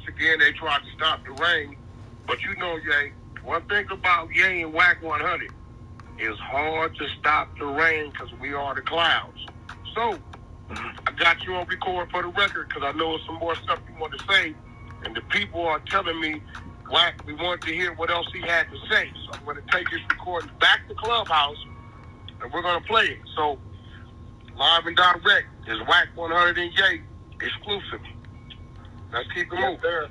again, they tried to stop the rain. But you know, Ye, one thing about Ye and Wack 100, it's hard to stop the rain because we are the clouds. So, I got you on record for the record because I know some more stuff you want to say. And the people are telling me, Wack, we want to hear what else he had to say. So I'm going to take his recording back to Clubhouse and we're going to play it. So, live and direct is Wack 100 and Ye exclusive. Let's keep it moving. Sir.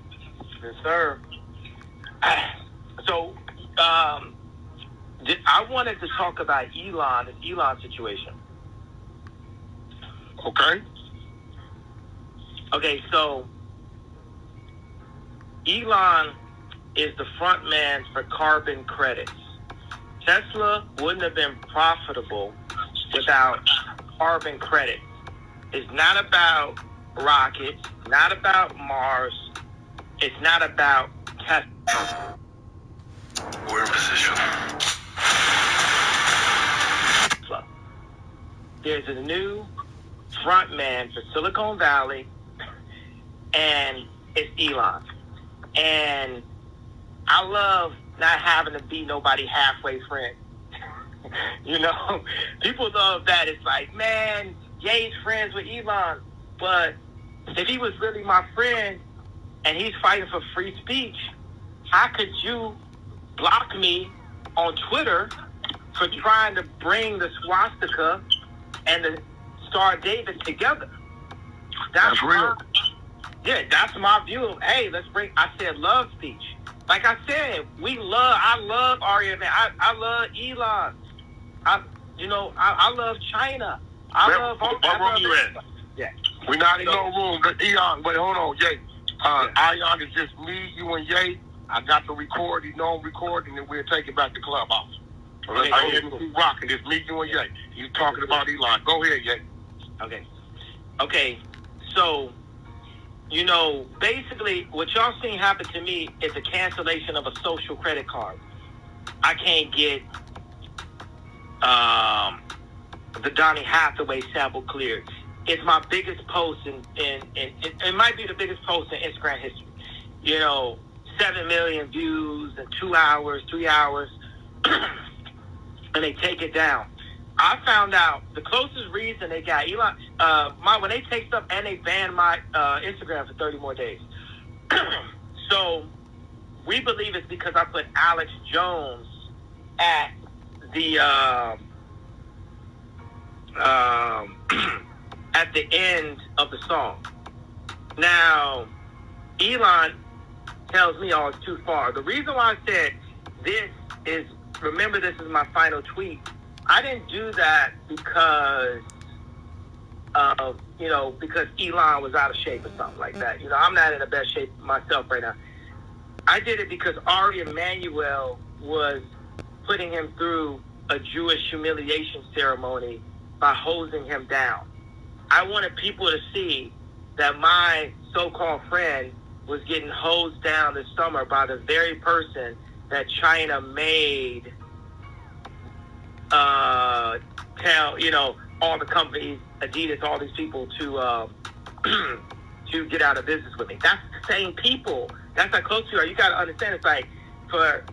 Yes, sir. So, I wanted to talk about Elon situation. Okay. Okay, so Elon is the front man for carbon credits. Tesla wouldn't have been profitable without carbon credits. It's not about rockets, not about Mars. It's not about Tesla. We're in position. There's a new front man for Silicon Valley, and it's Elon. And I love not having to be nobody halfway friend. You know, people love that. It's like, man, Ye's friends with Elon. But if he was really my friend and he's fighting for free speech, how could you block me on Twitter for trying to bring the swastika and the Star David together? That's real. That's my view of, hey, let's bring, I said love speech. Like I said, I love Arya, man. I love Elon. I love China. What room you in? Yeah. We're not in no room. Eon, but hold on, Ye. Ion is just me, you, and Ye. I got the record, known recording, and we'll take it back to Clubhouse. So let's go ahead and keep rocking. It's me, you, and Ye. He's talking about Elon. Go ahead, Ye. Okay. So, basically, what y'all seen happen to me is a cancellation of a social credit card. I can't get the Donny Hathaway sample cleared. It's my biggest post it might be the biggest post in Instagram history. 7 million views in 2 hours, 3 hours, and they take it down. I found out the closest reason they got Elon, when they take stuff and they ban my Instagram for 30 more days. So we believe it's because I put Alex Jones at the at the end of the song. Now, Elon tells me, it's too far. The reason why I said remember this is my final tweet. I didn't do that because because Elon was out of shape or something like that. I'm not in the best shape myself right now. I did it because Ari Emanuel was putting him through a Jewish humiliation ceremony by hosing him down. I wanted people to see that my so-called friend was getting hosed down this summer by the very person that China made tell, all the companies, Adidas, all these people to get out of business with me. That's the same people. That's how close you are. You got to understand, it's like for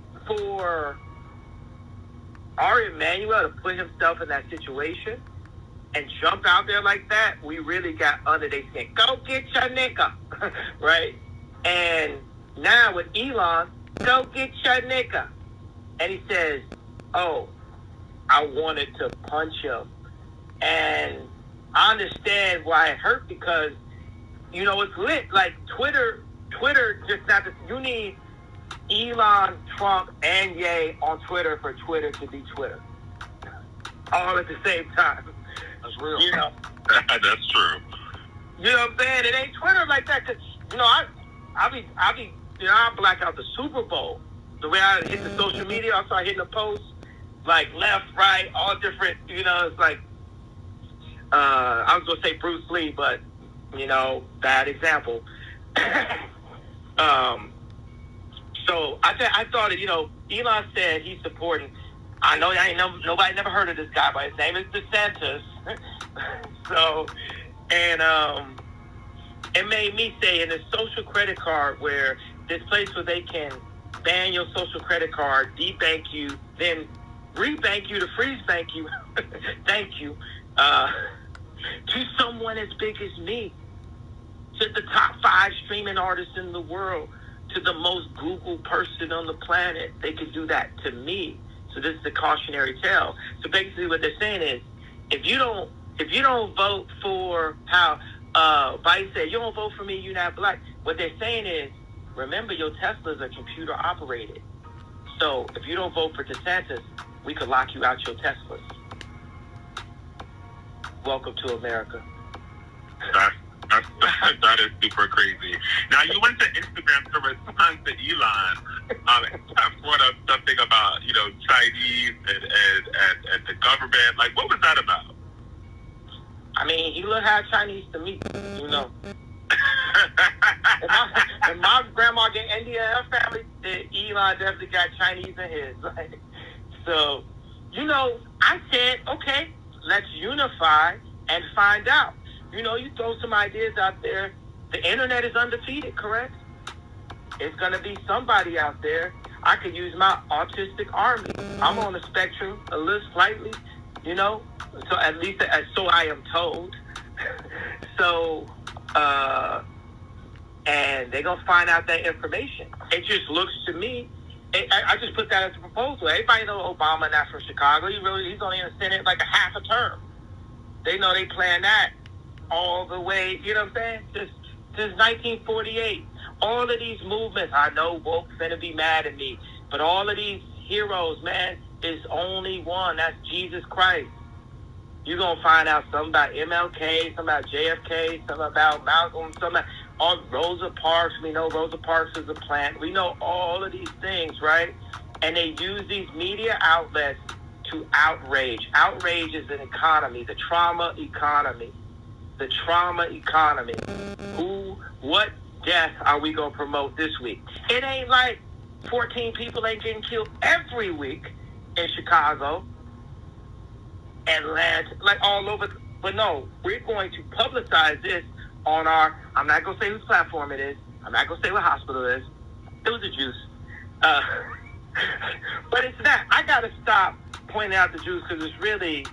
Ari Emanuel to put himself in that situation and jump out there like that, we really got under their skin. Go get your nigga, right? And now with Elon, go get your nigga. And he says, I wanted to punch him. And I understand why it hurt because, it's lit. Like Twitter just not this. You need Elon, Trump, and Ye on Twitter for Twitter to be Twitter. All at the same time. That's real. That's true. You know what I'm saying? It ain't Twitter like that. Cause, I black out the Super Bowl. The way I hit the social media, I start hitting the posts, like left, right, all different, it's like, I was going to say Bruce Lee, but, bad example. So I thought, Elon said he's supporting, I know nobody never heard of this guy, but his name is DeSantis. So, and It made me say, in a social credit card, where this place where they can ban your social credit card, debank you, then rebank you to freeze bank you, thank you, to someone as big as me, to the top 5 streaming artists in the world, to the most Googled person on the planet. They could do that to me. So this is a cautionary tale. So basically what they're saying is, if you don't vote for how Biden said, you don't vote for me, you're not black. What they're saying is, remember, your Teslas are computer operated. So if you don't vote for DeSantis, we could lock you out your Teslas. Welcome to America. That is super crazy. Now, you went to Instagram to respond to Elon. That brought up something about, Chinese and the government. Like, what was that about? I mean, he looked half Chinese to me, and my grandma get India in her family, Elon definitely got Chinese in his. So, I said, okay, let's unify and find out. You throw some ideas out there. The internet is undefeated, correct? It's going to be somebody out there. I could use my autistic army. I'm on the spectrum a little slightly, so at least, so I am told. So, and they're going to find out that information. It just looks to me, I just put that as a proposal. Everybody knows Obama not from Chicago. He's only in the Senate like a half a term. They know they plan that all the way, you know what I'm saying? Since 1948. All of these movements, I know woke finna be mad at me, but all of these heroes, man, is only one. That's Jesus Christ. You're going to find out something about MLK, something about JFK, something about Malcolm, something about Rosa Parks. We know Rosa Parks is a plant. We know all of these things, right? And they use these media outlets to outrage. Outrage is an economy, the trauma economy. The trauma economy. What death are we going to promote this week? It ain't like 14 people ain't getting killed every week in Chicago, Atlanta, like all over. But no, we're going to publicize this on our, I'm not going to say whose platform it is. I'm not going to say what hospital it is. It was the Jews. But it's not. I got to stop pointing out the Jews because it's really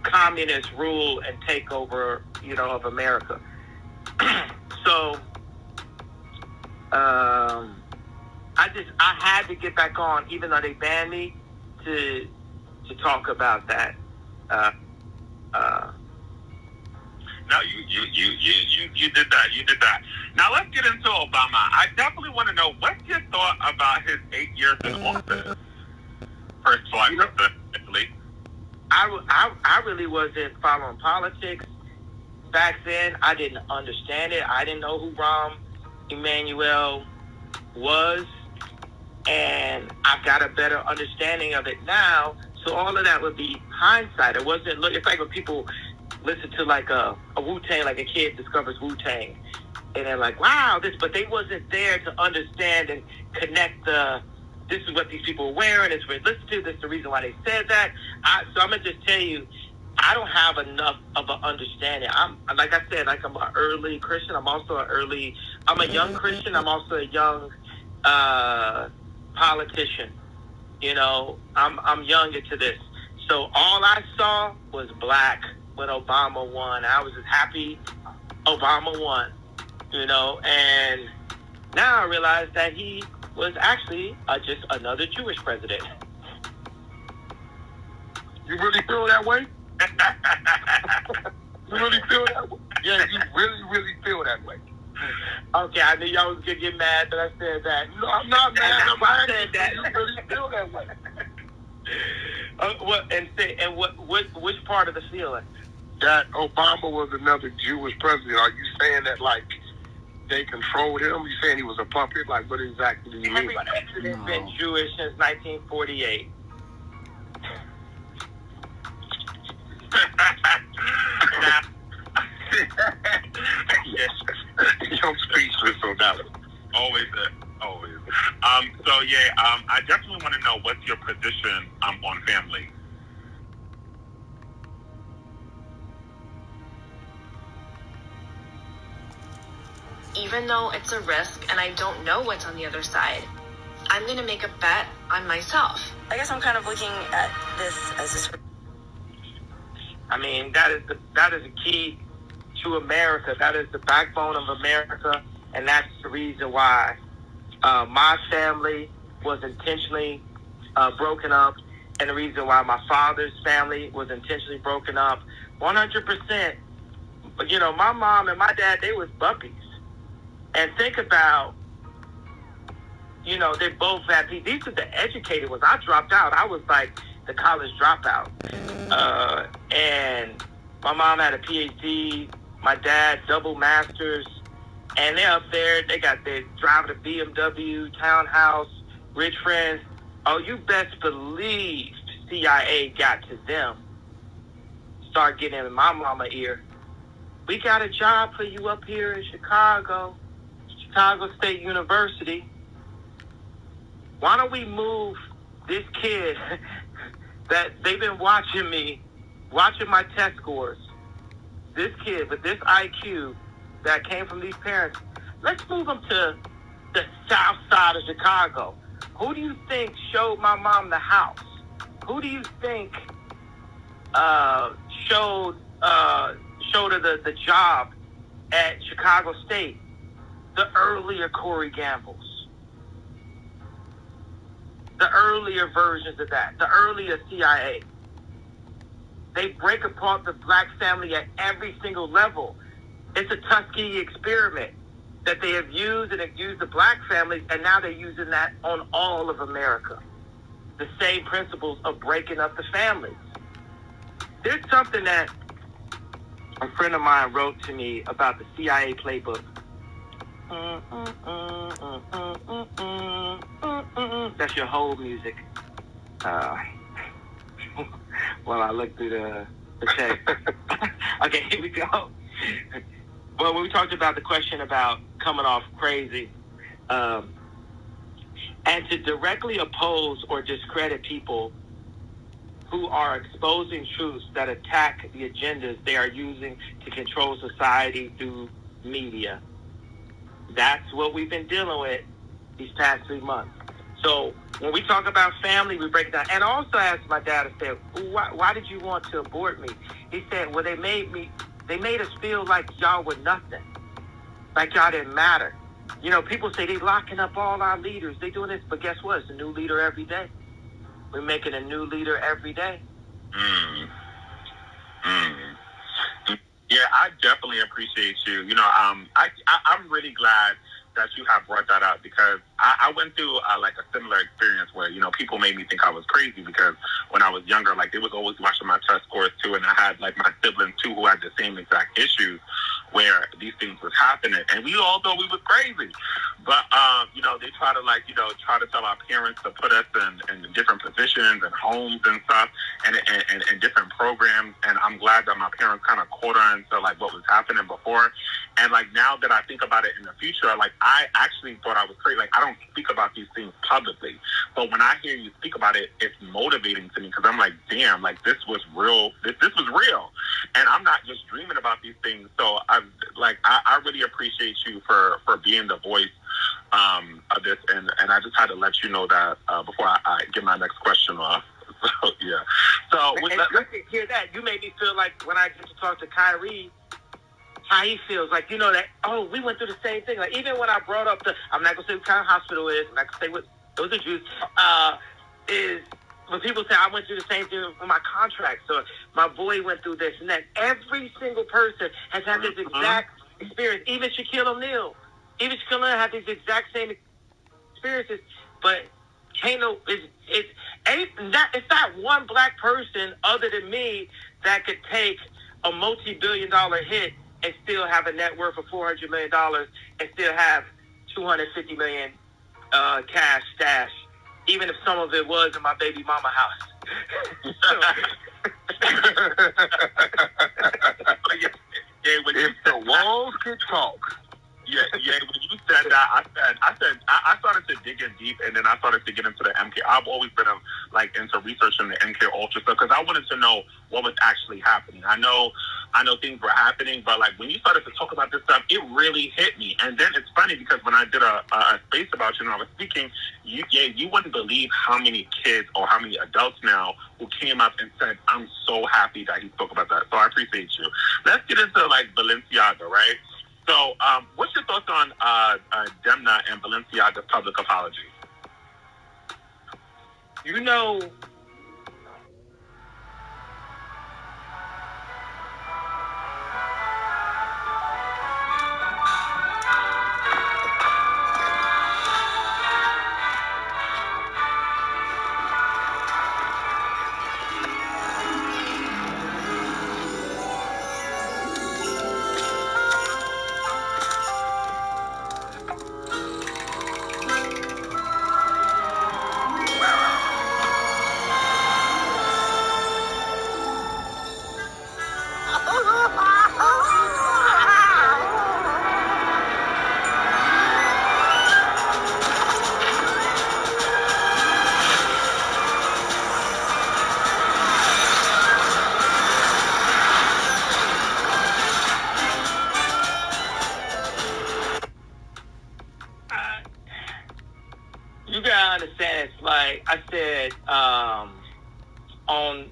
communist rule and takeover, of America. So, I had to get back on, even though they banned me, to talk about that. No, you did that. You did that. Now let's get into Obama. I definitely want to know, what's your thought about his 8 years in office? First of all, I really wasn't following politics back then. I didn't understand it. I didn't know who Rahm Emanuel was, and I've got a better understanding of it now. So all of that would be hindsight. It wasn't. Look, it's like when people listen to like a Wu-Tang, like a kid discovers Wu-Tang, and they're like, "Wow, this," but they wasn't there to understand and connect the. This is what these people are wearing. It's what they listen to. This is the reason why they said that. So I'm gonna just tell you, I don't have enough of an understanding. I'm like I said, like I'm an early Christian. I'm a young Christian. I'm also a young politician. I'm young into this. So all I saw was black when Obama won. I was just happy Obama won. And now I realize that he was actually just another Jewish president. You really feel that way? You really feel that way? Yeah, you really, really feel that way. Okay, I knew y'all was gonna get mad that I said that. No, I'm not mad. I said that. You really feel that way. Which part of the feeling? That Obama was another Jewish president. Are you saying that like they controlled him? You saying he was a puppet? Like, what exactly do you mean by that? Every president's been Jewish since 1948. Yes, I'm speechless on that one. Always. So yeah, I definitely want to know, what's your position on family? even though it's a risk and I don't know what's on the other side, I'm going to make a bet on myself. I guess I'm kind of looking at this as this. I mean, that is the key to America. That is the backbone of America, and that's the reason why my family was intentionally broken up, and the reason why my father's family was intentionally broken up. 100%. You know, my mom and my dad, they was buppies. And think about, you know, they both had, these are the educated ones. I dropped out. I was like the college dropout. And my mom had a PhD, my dad double masters, and they're up there. They driving a BMW, townhouse, rich friends. Oh, you best believe CIA got to them. Start getting in my mama ear. We got a job for you up here in Chicago State University. Why don't we move this kid that they've been watching my test scores, this kid with this IQ that came from these parents, let's move him to the south side of Chicago. Who do you think showed my mom the house? Who do you think showed her the job at Chicago State? The earlier Corey Gambles. The earlier versions of that. The earlier CIA. They break apart the black family at every single level. It's a Tuskegee experiment that they have used, and they've used the black families, and now they're using that on all of America. The same principles of breaking up the families. There's something that a friend of mine wrote to me about the CIA playbook. That's your whole music. Well, I look through the text. Okay, here we go. Well, when we talked about the question about coming off crazy, and to directly oppose or discredit people who are exposing truths that attack the agendas they are using to control society through media. That's what we've been dealing with these past 3 months. So when we talk about family, we break it down. And I also asked my dad, I said, why did you want to abort me? He said, well, they made us feel like y'all were nothing. Like y'all didn't matter. You know, people say they locking up all our leaders. They doing this, but guess what? It's a new leader every day. We're making a new leader every day. Yeah, I definitely appreciate you. You know, I'm really glad that you have brought that up, because I went through like a similar experience where, you know, people made me think I was crazy, because when I was younger, like, they was always watching my test scores too, and I had like my siblings too who had the same exact issues where these things was happening, and we all thought we was crazy. But you know, they try to try to tell our parents to put us in different positions and homes and stuff, and different programs. And I'm glad that my parents kind of caught on to like what was happening before. And like now that I think about it in the future, like I actually thought I was crazy. Like I don't speak about these things publicly, but when I hear you speak about it, it's motivating to me, because I'm like, damn, like this was real. This was real, and I'm not just dreaming about these things. So I really appreciate you for being the voice of this, and I just had to let you know that before I get my next question off. So yeah. So let's hear that. You made me feel like when I get to talk to Kyrie, how he feels, like, you know, that, oh, we went through the same thing. Like, even when I brought up I'm not going to say what kind of hospital it is, I'm not going to say what those are Jews, is when people say I went through the same thing with my contract, so my boy went through this and that. Every single person has had this exact experience. Even Shaquille O'Neal had these exact same experiences, but it's not one black person other than me that could take a multi-billion-dollar hit and still have a net worth of $400 million and still have $250 million cash stash, even if some of it was in my baby mama house. If the walls could talk. Yeah. When you said that, I started to dig in deep, and then I started to get into the MK. I've always been into researching the MK Ultra stuff because I wanted to know what was actually happening. I know things were happening, but like when you started to talk about this stuff, it really hit me. And then it's funny because when I did a space about you and I was speaking, you wouldn't believe how many kids or how many adults now who came up and said, "I'm so happy that he spoke about that." So I appreciate you. Let's get into like Balenciaga, right? So, what's your thoughts on Demna and Balenciaga's public apology? You know, you gotta understand. It's like I said on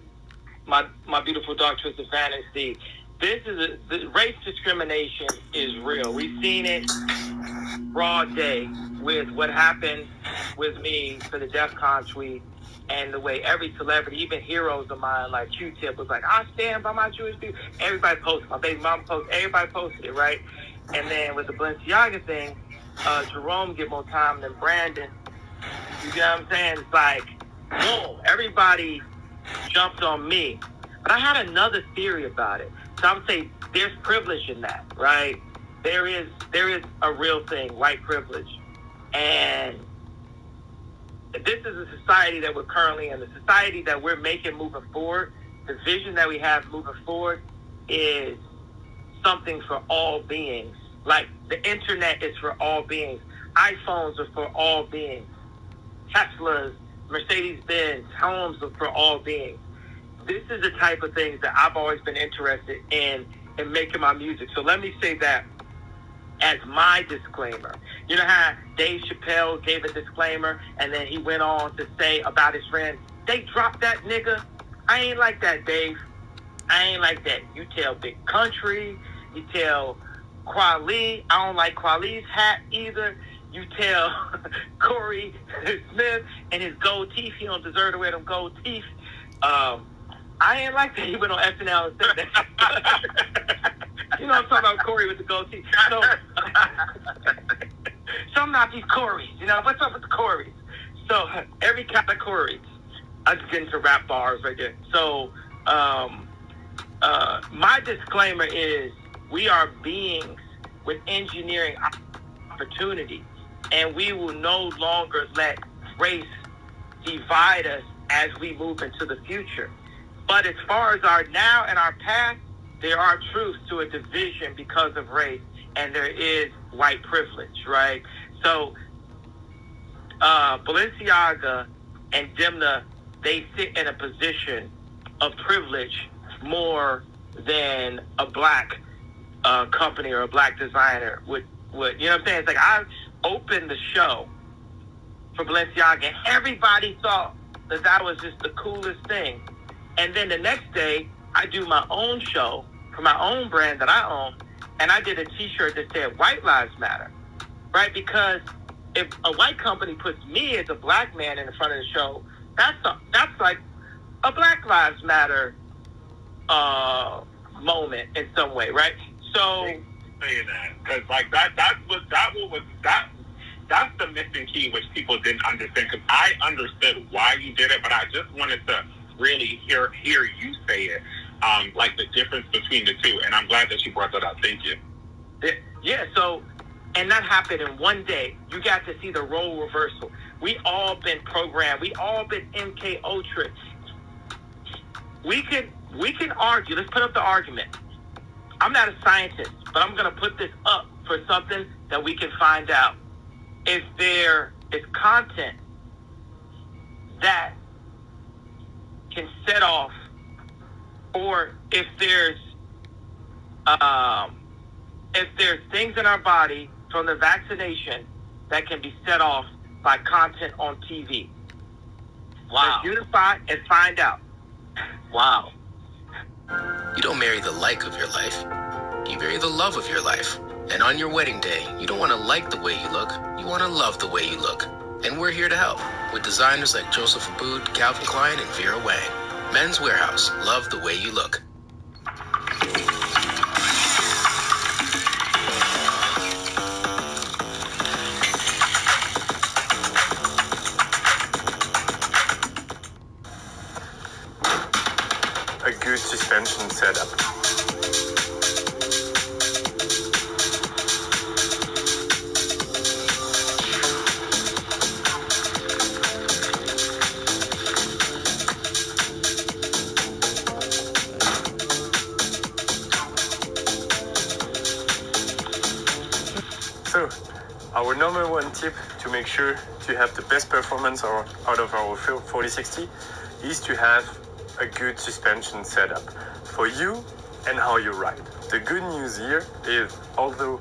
my beautiful Dark Twisted Fantasy. The race discrimination is real. We've seen it broad day with what happened with me for the DEF CON tweet, and the way every celebrity, even heroes of mine like Q-Tip, was like, "I stand by my Jewish people." Everybody posted. My baby mama posted. Everybody posted it, right? And then with the Balenciaga thing, Jerome get more time than Brandon. You get what I'm saying? It's like, boom, everybody jumped on me. But I had another theory about it. So I would say there's privilege in that, right? There is a real thing, white privilege. And this is a society that we're currently in, the society that we're making moving forward. The vision that we have moving forward is something for all beings. Like the internet is for all beings. iPhones are for all beings. Teslas, Mercedes-Benz, homes are for all beings. This is the type of things that I've always been interested in making my music. So let me say that as my disclaimer. You know how Dave Chappelle gave a disclaimer and then he went on to say about his friend, "They dropped that nigga." I ain't like that, Dave. I ain't like that. You tell Big Country, you tell Kweli. I don't like Kweli's hat either. You tell Corey Smith and his gold teeth. He don't deserve to wear them gold teeth. I ain't like that. He went on SNL and said that. You know what I'm talking about, Corey with the gold teeth. So, some not these Corys. You know, what's up with the Corys? So, every kind of Corys. I just get into rap bars right there. So, my disclaimer is we are beings with engineering opportunity, and we will no longer let race divide us as we move into the future. But as far as our now and our past, there are truths to a division because of race, and there is white privilege, right? So Balenciaga and Demna, they sit in a position of privilege more than a black company or a black designer would. You know what I'm saying? It's like I opened the show for Balenciaga, and everybody thought that was just the coolest thing. And then the next day, I do my own show for my own brand that I own, and I did a T-shirt that said "White Lives Matter," right? Because if a white company puts me as a black man in the front of the show, that's like a Black Lives Matter moment in some way, right? So saying that because like that's the missing key, which people didn't understand. Because I understood why you did it, but I just wanted to really hear you say it, like the difference between the two. And I'm glad that you brought that up. Thank you. Yeah. So, and that happened in one day. You got to see the role reversal. We all been programmed. We all been MK Ultra. We can argue. Let's put up the argument. I'm not a scientist, but I'm going to put this up for something that we can find out if there is content that can set off, or if there's things in our body from the vaccination that can be set off by content on TV. Wow. Let's unify and find out. Wow. You don't marry the like of your life. You marry the love of your life. And on your wedding day, you don't want to like the way you look. You want to love the way you look. And we're here to help with designers like Joseph Abboud, Calvin Klein, and Vera Wang. Men's Warehouse. Love the way you look. A good suspension setup. So, our number one tip to make sure to have the best performance out of our 4060 is to have a good suspension setup for you and how you ride. The good news here is, although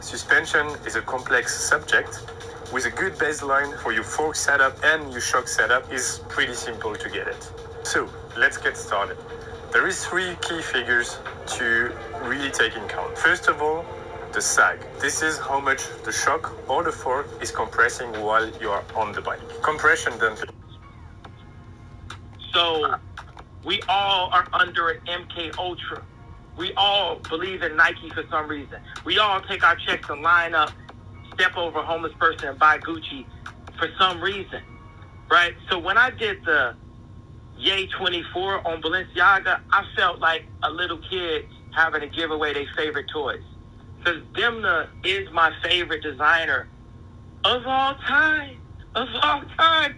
suspension is a complex subject, with a good baseline for your fork setup and your shock setup is pretty simple to get it. So let's get started. There is 3 key figures to really take in count. First of all, the sag. This is how much the shock or the fork is compressing while you are on the bike. Compression done. So we all are under an MK Ultra. We all believe in Nike for some reason. We all take our checks and line up, step over a homeless person and buy Gucci for some reason, right? So when I did the Yay 24 on Balenciaga, I felt like a little kid having to give away their favorite toys. Because Demna is my favorite designer of all time,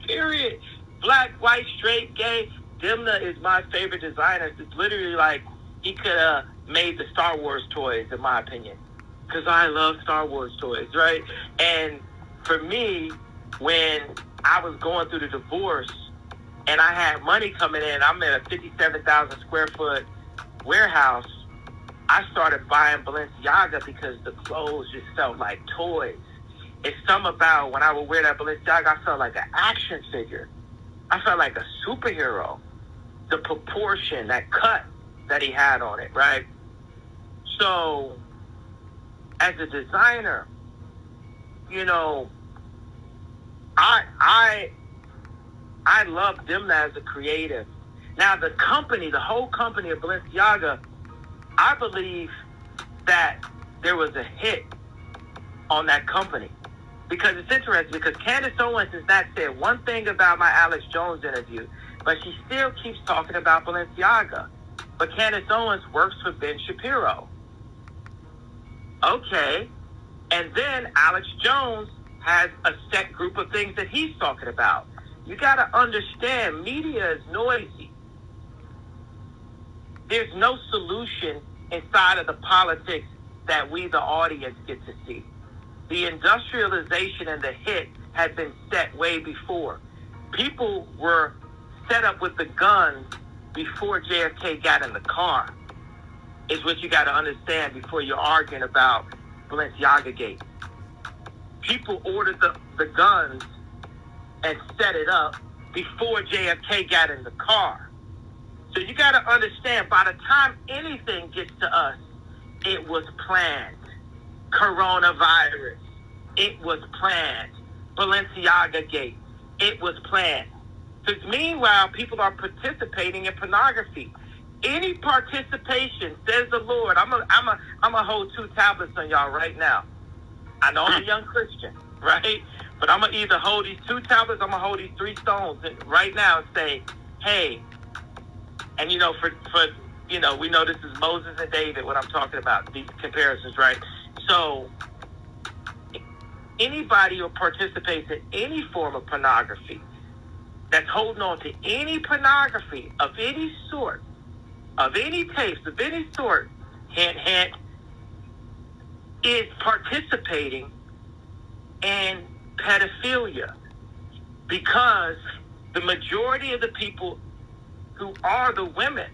period. Black, white, straight, gay. Demna is my favorite designer. It's literally like he could have made the Star Wars toys, in my opinion, because I love Star Wars toys, right? And for me, when I was going through the divorce and I had money coming in, I'm in a 57,000 square foot warehouse. I started buying Balenciaga because the clothes just felt like toys. It's something about when I would wear that Balenciaga, I felt like an action figure. I felt like a superhero. The proportion, that cut that he had on it, right? So, as a designer, you know, I love Demna as a creative. Now, the whole company of Balenciaga, I believe that there was a hit on that company. Because it's interesting, because Candace Owens has not said one thing about my Alex Jones interview, but she still keeps talking about Balenciaga. But Candace Owens works for Ben Shapiro. Okay. And then Alex Jones has a set group of things that he's talking about. You got to understand, media is noisy. There's no solution inside of the politics that we, the audience, get to see. The industrialization and the hit had been set way before. People were set up with the guns before JFK got in the car, is what you got to understand before you're arguing about Balenciaga Gate. People ordered the guns and set it up before JFK got in the car. So you got to understand, by the time anything gets to us, it was planned. Coronavirus, it was planned. Balenciaga Gate, it was planned. Because meanwhile, people are participating in pornography. Any participation, says the Lord, I'm a hold 2 tablets on y'all right now. I know I'm a young Christian, right? But I'm going to either hold these 2 tablets, I'm going to hold these 3 stones right now and say, hey, and you know, for you know, we know this is Moses and David, what I'm talking about, these comparisons, right? So anybody who participates in any form of pornography, that's holding on to any pornography of any sort, of any taste, of any sort, hint, hint, is participating in pedophilia, because the majority of the people who are the women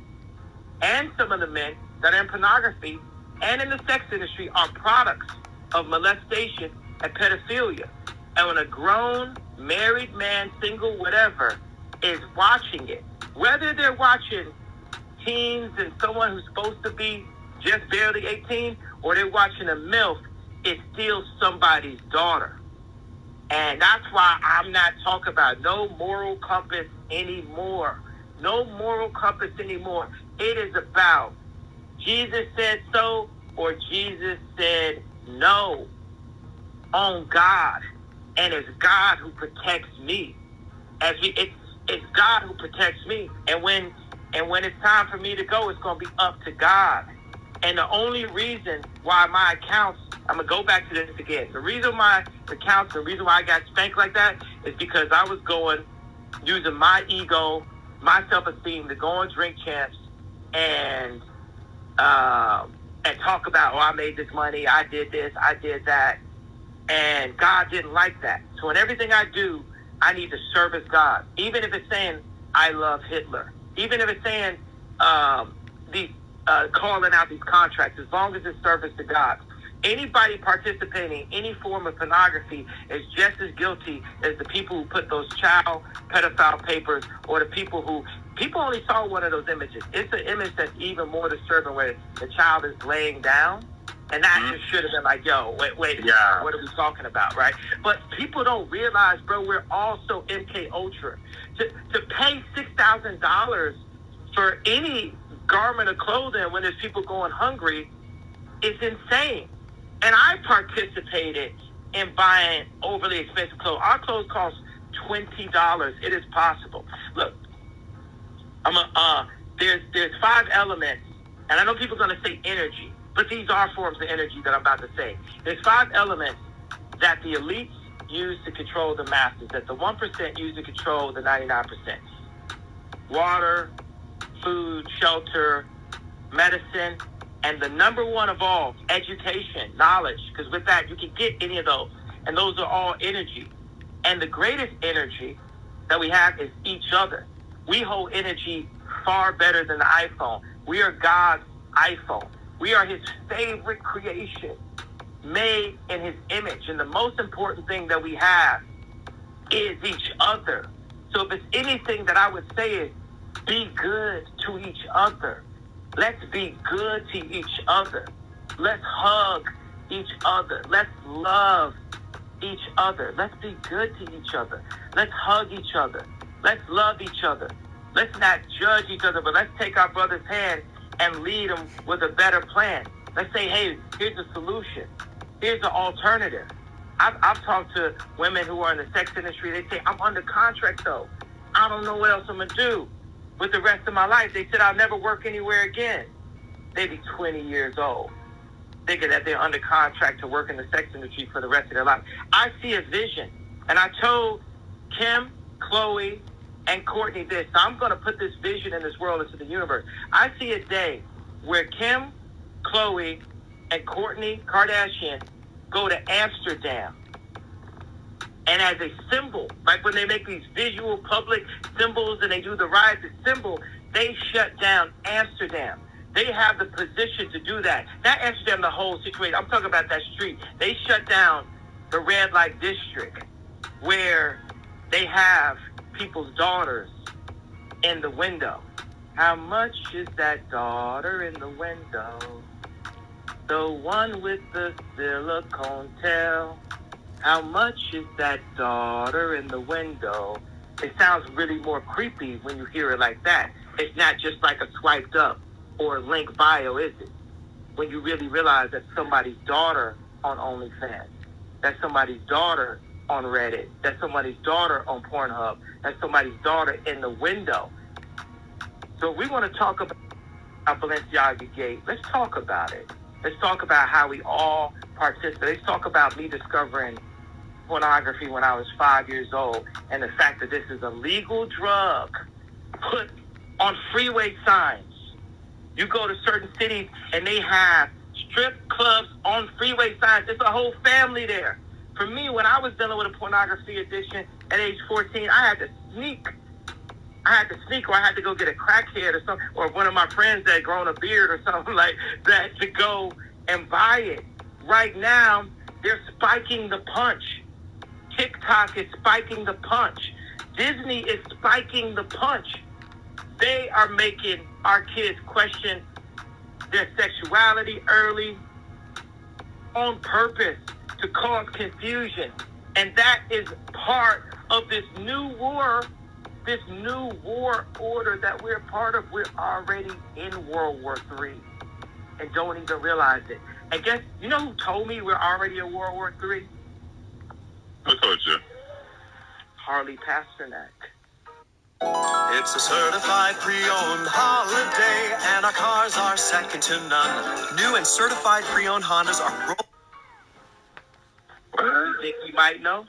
and some of the men that are in pornography and in the sex industry are products of molestation and pedophilia. And when a grown, married man, single, whatever, is watching it, whether they're watching teens and someone who's supposed to be just barely 18, or they're watching a MILF, it's still somebody's daughter. And that's why I'm not talking about no moral compass anymore. No moral compass anymore. It is about Jesus said so or Jesus said no on God. And it's God who protects me. It's God who protects me. And when it's time for me to go, it's going to be up to God. And the only reason why my accounts, I'm going to go back to this again. The reason my accounts, the reason why I got spanked like that is because I was using my ego, my self-esteem to go on Drink Champs and talk about, I made this money, I did this, I did that. And God didn't like that. So in everything I do, I need to service God. Even if it's saying, I love Hitler. Even if it's saying, calling out these contracts, as long as it's service to God. Anybody participating in any form of pornography is just as guilty as the people who put those child pedophile papers, or the people only saw one of those images. It's an image that's even more disturbing, where the child is laying down. And that just should have been like, yo, wait, Yeah. what are we talking about, right? But people don't realize, bro, we're all so MK Ultra. To pay $6,000 for any garment of clothing when there's people going hungry is insane. And I participated in buying overly expensive clothes. Our clothes cost $20. It is possible. Look, there's 5 elements, and I know people are going to say energy, but these are forms of energy that I'm about to say. There's 5 elements that the elites use to control the masses, that the 1% use to control the 99%. Water, food, shelter, medicine, and the number one of all, education, knowledge, because with that, you can get any of those. And those are all energy. And the greatest energy that we have is each other. We hold energy far better than the iPhone. We are God's iPhone. We are his favorite creation, made in his image. And the most important thing that we have is each other. So if it's anything that I would say is, be good to each other. Let's be good to each other. Let's hug each other. Let's love each other. Let's be good to each other. Let's hug each other. Let's love each other. Let's not judge each other, but let's take our brother's hand and lead him with a better plan. Let's say, hey, here's a solution. Here's the alternative. I've talked to women who are in the sex industry. They say, I'm under contract, though. I don't know what else I'm going to do with the rest of my life. They said, I'll never work anywhere again. They be 20 years old, thinking that they're under contract to work in the sex industry for the rest of their life. I see a vision. And I told Kim, Chloe, and Courtney this. I'm going to put this vision in this world into the universe. I see a day where Kim, Chloe, and Courtney Kardashian go to Amsterdam. And as a symbol, like when they make these visual public symbols and they do the riots, the symbol, they shut down Amsterdam. They have the position to do that. Not Amsterdam, the whole situation. I'm talking about that street. They shut down the red light district where they have people's daughters in the window. How much is that daughter in the window? The one with the silicone tail. How much is that daughter in the window? It sounds really more creepy when you hear it like that. It's not just like a swiped up or link bio, is it? When you really realize that somebody's daughter on OnlyFans, that's somebody's daughter on Reddit, that's somebody's daughter on Pornhub, that's somebody's daughter in the window. So if we want to talk about Balenciaga Gate, let's talk about it. Let's talk about how we all participate. Let's talk about me discovering pornography when I was 5 years old, and the fact that this is a legal drug put on freeway signs. You go to certain cities and they have strip clubs on freeway signs. It's a whole family there. For me, when I was dealing with a pornography addiction at age 14, I had to sneak. Or I had to go get a crackhead or something, or one of my friends that had grown a beard or something like that to go and buy it. Right now, they're spiking the punch. TikTok is spiking the punch. Disney is spiking the punch. They are making our kids question their sexuality early on purpose to cause confusion. And that is part of this new war order that we're part of. We're already in World War III and don't even realize it. And guess, you know who told me we're already in World War III? Who told you? Harley Pasternak. It's a certified pre-owned holiday, and our cars are second to none. New and certified pre-owned Hondas are... You think you might know?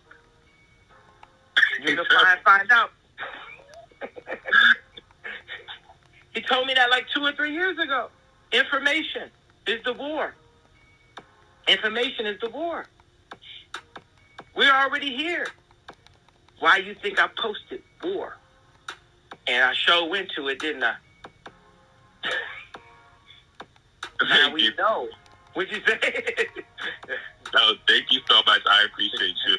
You're going to find out. He told me that like 2 or 3 years ago. Information is the war. Information is the war. We're already here. Why you think I posted war? And I sure went to it, didn't I? Now we know. What'd you say? No, thank you so much. I appreciate you.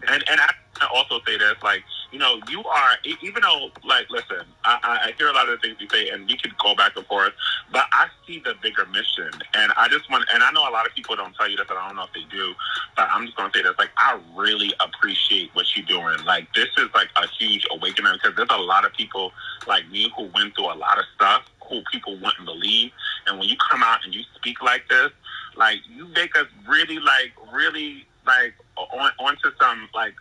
And I also say this, like, you know, you are, even though, like, listen, I hear a lot of the things you say, and we could go back and forth, but I see the bigger mission. And I just want, and I know a lot of people don't tell you this, and I don't know if they do, but I'm just going to say this, like, I really appreciate what you're doing. Like, this is, like, a huge awakening, because there's a lot of people like me who went through a lot of stuff, who people wouldn't believe. And when you come out and you speak like this, like, you make us really onto some, like,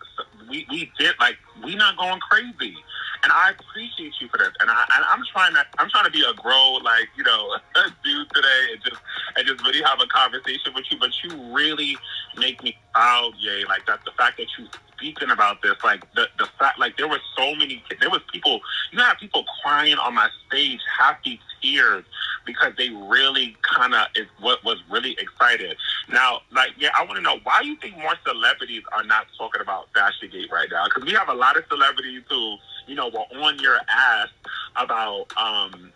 we did, like, we not going crazy. And I appreciate you for this. And I'm trying to be a grow, like, you know, dude today and just really have a conversation with you. But you really make me proud, Ye. Like, that the fact that you speaking about this, like, the fact, like, there were so many, there was people, you know, people crying on my stage, happy tears, because they really kind of is what was really excited. Now, like, yeah, I want to know, why you think more celebrities are not talking about FashionGate right now? Because we have a lot of celebrities who, you know, were on your ass about,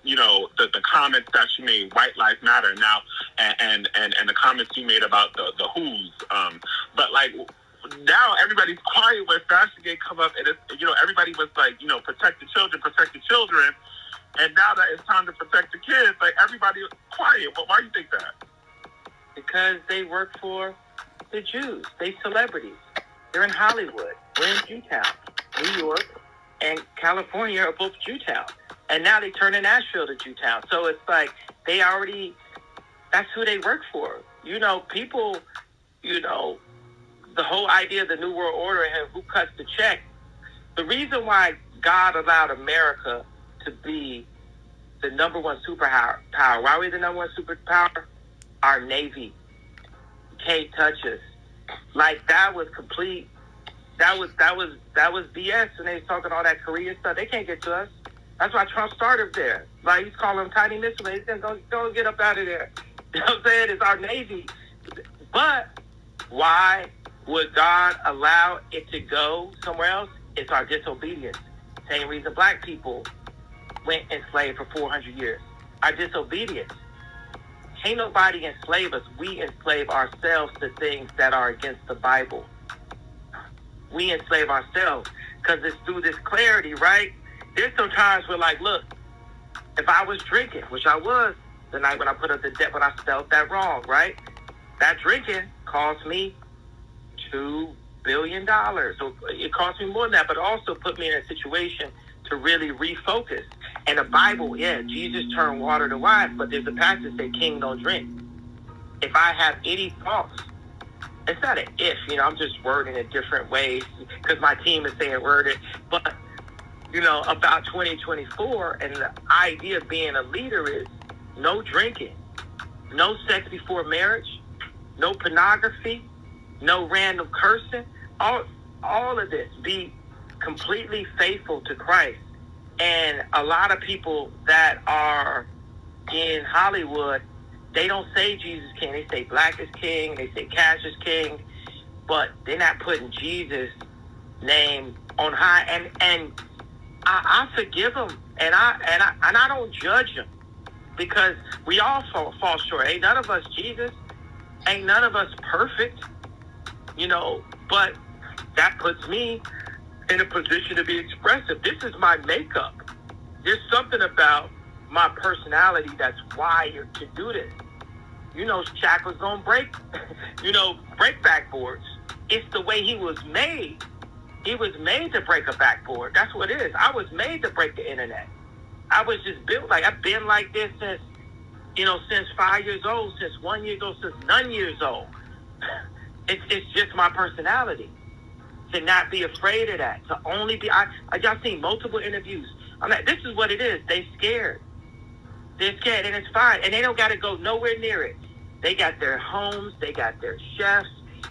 you know, the comments that you made, White Lives Matter now, and the comments you made about the Who's. But, like, now everybody's quiet when FashionGate come up, and it's, you know, everybody was like, you know, protect the children. And now that it's time to protect the kids, like, everybody is quiet. But why do you think that? Because they work for the Jews. They celebrities. They're in Hollywood. We're in Jewtown. New York and California are both Jewtown. And now they turn in Nashville to Jewtown. So it's like they already, that's who they work for. You know, people, you know, the whole idea of the New World Order and who cuts the check. The reason why God allowed America to be the number one superpower. Why are we the number one superpower? Our Navy. You can't touch us. Like, that was complete. That was BS when they was talking all that Korea stuff. They can't get to us. That's why Trump started there. Like, he's calling them tiny missiles. He said, don't get up out of there. You know what I'm saying? It's our Navy. But why would God allow it to go somewhere else? It's our disobedience. Same reason black people went enslaved for 400 years. Our disobedience. Can't nobody enslave us. We enslave ourselves to things that are against the Bible. We enslave ourselves because it's through this clarity, right? There's some times where, like, look, if I was drinking, which I was the night when I put up the debt, but I spelled that wrong, right? That drinking cost me $2 billion. So it cost me more than that, but also put me in a situation to really refocus. And the Bible, yeah, Jesus turned water to wine, but there's a passage that says, king don't drink. If I have any thoughts, it's not an if, you know, I'm just wording it different ways because my team is saying word it. But, you know, about 2024, and the idea of being a leader is no drinking, no sex before marriage, no pornography, no random cursing, all of this. Be completely faithful to Christ. And a lot of people that are in Hollywood, they don't say Jesus King. They say Black is King. They say Cash is King. But they're not putting Jesus' name on high. And I forgive them. And I don't judge them. Because we all fall short. Ain't none of us Jesus. Ain't none of us perfect. But that puts me in a position to be expressive. This is my makeup. There's something about my personality that's wired to do this. Shaq was going to break backboards. It's the way he was made. He was made to break a backboard. That's what it is. I was made to break the internet. I was just built like, I've been like this since 5 years old, since 1 year old, since 9 years old. It's just my personality. To not be afraid of that. To only be, y'all seen multiple interviews. I'm like, this is what it is. They scared. They're scared, and it's fine. And they don't got to go nowhere near it. They got their homes. They got their chefs.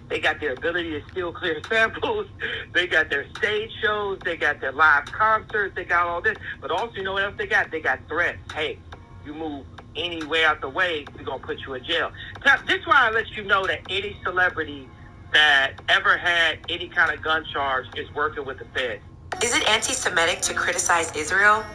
They got their ability to steal clear samples. They got their stage shows. They got their live concerts. They got all this. But also, you know what else they got? They got threats. Hey, you move any way out the way, we're going to put you in jail. Now, this is why I let you know that any celebrity that ever had any kind of gun charge is working with the Fed. Is it anti-Semitic to criticize Israel?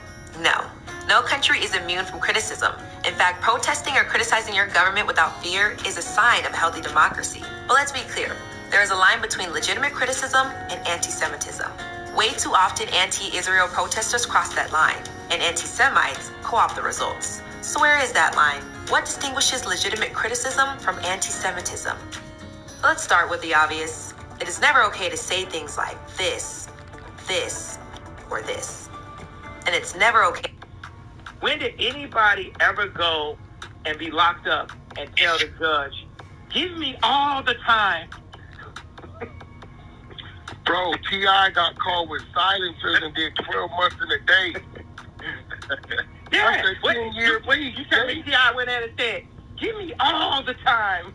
No. No country is immune from criticism. In fact, protesting or criticizing your government without fear is a sign of a healthy democracy. But let's be clear. There is a line between legitimate criticism and anti-Semitism. Way too often, anti-Israel protesters cross that line, and anti-Semites co-opt the results. So where is that line? What distinguishes legitimate criticism from anti-Semitism? Let's start with the obvious. It is never okay to say things like this, or this. And it's never okay. When did anybody ever go and be locked up and tell the judge, give me all the time? Bro, T.I. got caught with silencers and did 12 months in a day. Yeah. What, 10 years, please. You tell me T.I. went in and said, give me all the time.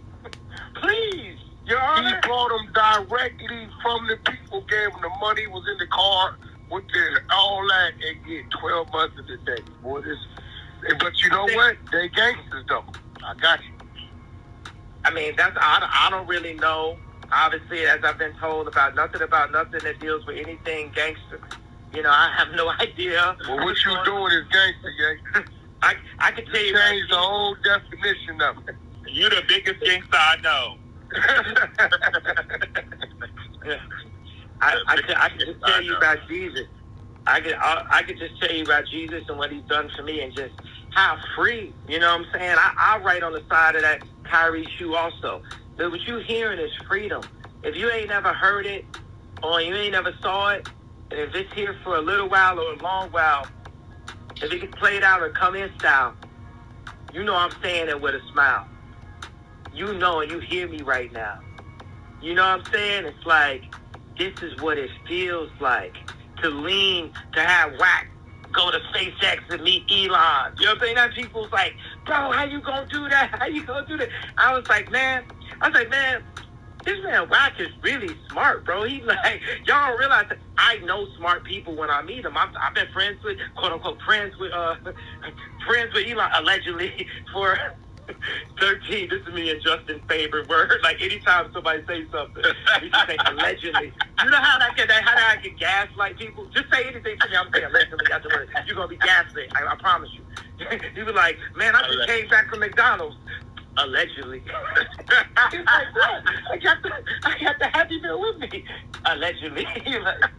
Please, Your Honor. He brought them directly from the people, gave them the money, was in the car with all that, and get 12 months in a day. Boy, but you know what? They gangsters, though. I got you. I mean, I don't really know. Obviously, as I've been told, about nothing that deals with anything gangster. I have no idea. Well, what you doing is gangster, yeah. I can tell you. Change the whole definition of it. You the biggest gangster I know. Yeah. I can just tell you about Jesus. I could just tell you about Jesus and what he's done for me and just how free, you know what I'm saying? I write on the side of that Kyrie shoe also. But what you hearing is freedom. If you ain't never heard it or you ain't never saw it, and if it's here for a little while or a long while, if it gets played out or come in style, you know I'm saying it with a smile. You know and you hear me right now. You know what I'm saying? It's like, this is what it feels like to have Wack go to SpaceX and meet Elon. You know what I'm saying? That people's like, bro, how you gonna do that? How you gonna do that? I was like, man, this man Wack is really smart, bro. He's like, y'all don't realize that I know smart people when I meet them. I've been friends with, quote unquote, friends with Elon, allegedly, for 13. This is me and Justin's favorite word. Like, anytime somebody says something, we should say allegedly. You know how I can gaslight people? Just say anything to me, I'm saying allegedly afterwards. You're going to be gaslit. I promise you. You be like, man, I just came back from McDonald's. Allegedly. He's like, what? I got the Happy Meal with me. Allegedly. Like,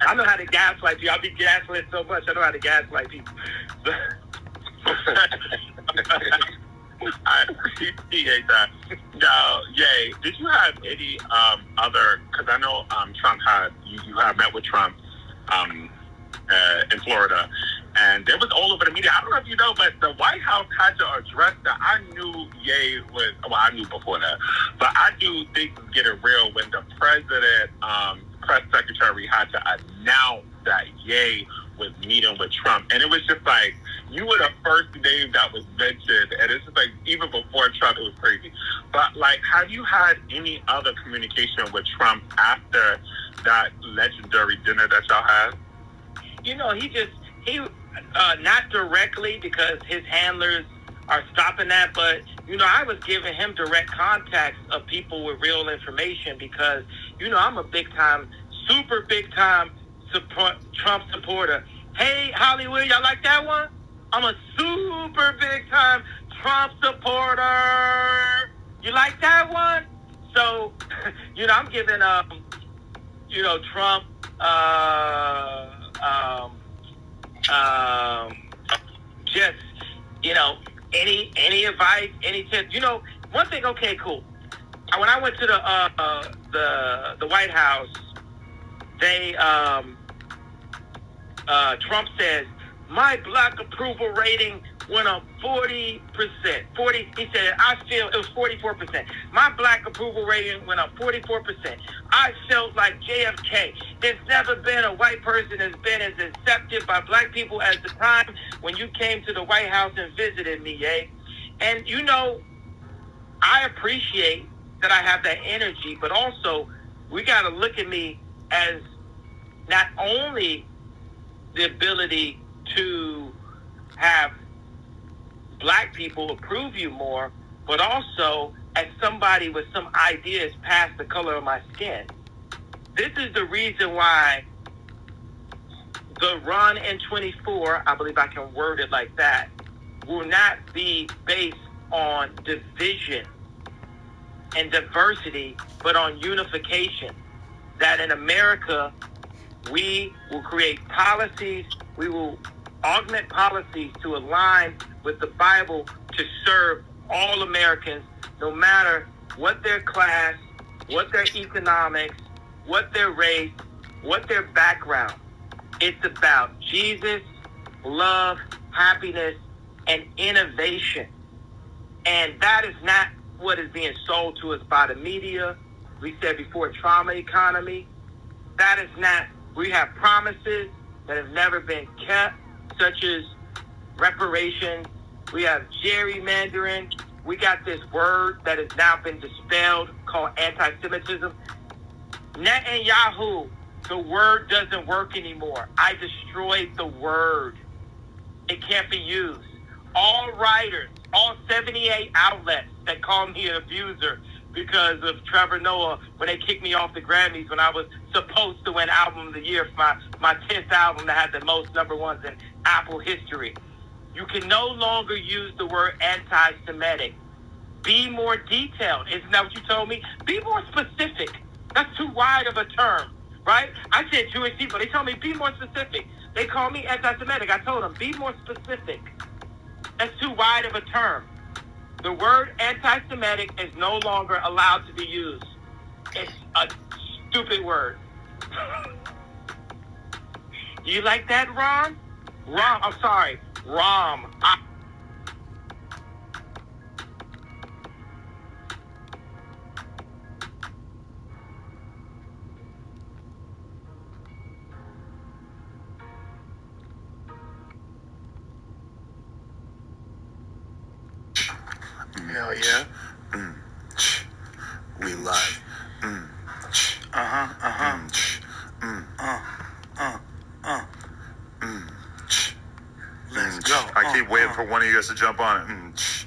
I know how to gaslight you. I'll be gaslit so much. I know how to gaslight people. I appreciate that. Now, Jay, did you have any other? Because I know Trump you have met with Trump in Florida, and it was all over the media. I don't know if you know, but the White House had to address that. I knew Ye was. Well, I knew before that, but I do think it's getting real when the president, press secretary, had to announce that Ye was meeting with Trump, and it was just like, you were the first name that was mentioned, and it's just like, even before Trump, it was crazy. But like, have you had any other communication with Trump after that legendary dinner that y'all had? You know, he not directly, because his handlers are stopping that. But, you know, I was giving him direct contacts of people with real information because, you know, I'm a super big time Trump supporter. Hey, Hollywood, y'all like that one? I'm a super big time Trump supporter. You like that one? So, you know, I'm giving, you know, Trump, just, you know, any advice, any tips. You know, one thing, okay, cool. When I went to the White House, they, Trump says, my black approval rating went up 40%. He said, I feel it was 44%. My black approval rating went up 44%. I felt like JFK. There's never been a white person that's been as accepted by black people as the time when you came to the White House and visited me, eh? And, you know, I appreciate that I have that energy, but also we got to look at me as not only the ability to have black people approve you more, but also as somebody with some ideas past the color of my skin. This is the reason why the run in 24, I believe I can word it like that, will not be based on division and diversity, but on unification. That in America, we will create policies, we will augment policies to align with the Bible to serve all Americans, no matter what their class, what their economics, what their race, what their background. It's about Jesus, love, happiness, and innovation. And that is not what is being sold to us by the media. We said before, trauma economy. That is not. We have promises that have never been kept, such as reparations. We have gerrymandering. We got this word that has now been dispelled called anti-Semitism. Netanyahu, the word doesn't work anymore. I destroyed the word. It can't be used. All writers, all 78 outlets that called me an abuser because of Trevor Noah when they kicked me off the Grammys when I was supposed to win Album of the Year for my 10th album that had the most number ones in Apple history. You can no longer use the word anti-Semitic. Be more detailed. Isn't that what you told me? Be more specific. That's too wide of a term, right? I said Jewish people. They told me be more specific. They call me anti-Semitic. I told them be more specific. That's too wide of a term. The word anti-Semitic is no longer allowed to be used. It's a stupid word. You like that, Ron? I'm sorry. Rom. Hell yeah. We live. Let's go. I keep waiting for one of you guys to jump on it.